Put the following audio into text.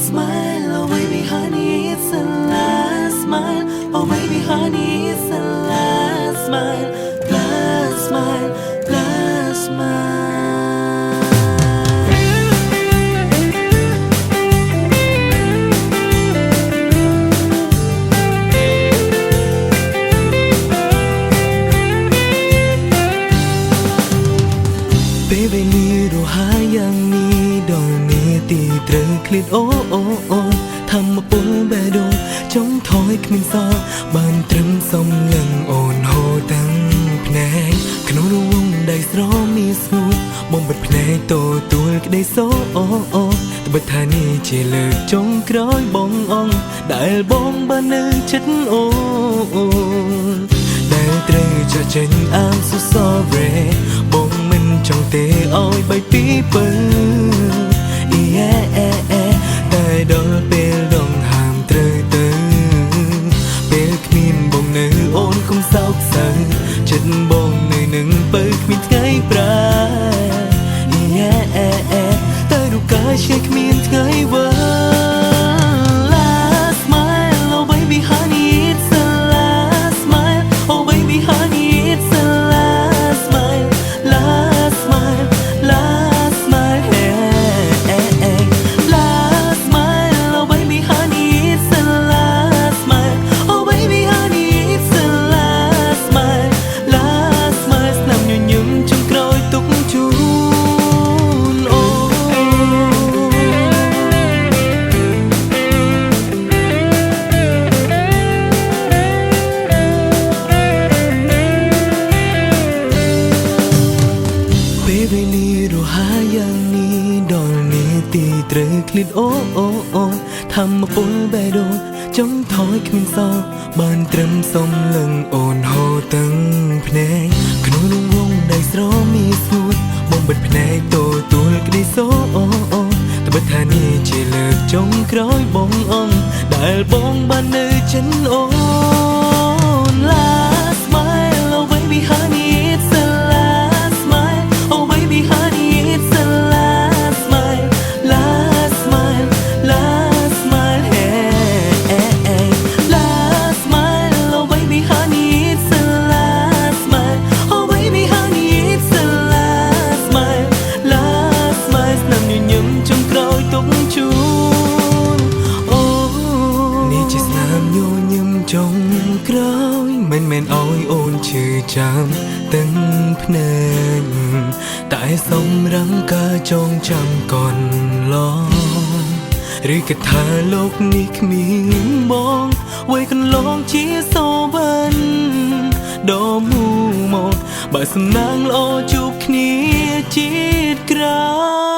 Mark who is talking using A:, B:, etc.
A: smile, oh baby honey, it's the last smile. Oh baby honey, it's the last smile, last smile, last smile. ពេលវេលារហ័សយ៉ាងនេះដល់នាទីត្រូវឃ្លាតអូអូធម្មពលបេះដូងចង់ថយគ្មានសល់បានត្រឹមសំលឹងអូនហូរទាំងភ្នែកក្នុងរង្វង់ដៃស្រមាស្ងួតបំបិទភ្នែកទទួលក្តីសោអូត្បិតថានេះជាលើកចុងក្រោយបងអង្គដែលបងបាននៅចិត្តអូដែលត្រូវចាក់ចេញ I'm so sorry បងមិនចង់ទេឲ្យបីពីពើតែដល់ពេលដងហាមត្រូវទៅពេលគ្មានបងនៅអូនកុំសោកសៅចិត្តបងនៅនឹងបើគ្មានថ្ងៃប្រាតែរូបកាយឆ្ងាយគ្មានថ្ងៃវើLast smile, oh baby honey, it's the last smile. Oh baby honey, it's the last smile, last smile, last smile. Hey. Last smile, oh baby honey, it's the last smile. Oh baby honey, it's the last smile, last smile. ស្នាមញញឹមចុងក្រោយទុកជូនអូពេលវេលារហ័សយ៉ាងនេះដល់នាទីត្រូវឃ្លាតអូធម្មពលបេះដូងចង់ថយគ្មានសល់បានត្រឹមសំលឹងអូនហូរទាំងភ្នែកក្នុងរង្វង់ដៃស្រមាស្ងួតបំបិទភ្នែកទទួលក្តីសោត្បិតថានេះជាលើកចុងក្រោយបងអង្គដែលបងបាននៅចិត្តអូន Last smile, oh baby honey, it's the last smile. Oh baby honey, it's the last smile, last smile, last smile. Hey. Last smile, oh baby honey, it's the last smile. Oh baby honey, it's the last smile, last smile. ស្នាមញញឹមចុងក្រោយទុកជូនអូនេះជាស្នាមញញឹមចុងក្រោយមិនមែនឲ្យអូនឈឺចាំទាំងភ្នែកតែសម្រំការចងចាំកន្លងឬគិតថាលោកនេះគ្មានបងវ័យកន្លងជាសូវិនដ៏មូមកបើសំណាងល្អជួបគ្នាជាតិក្រោយ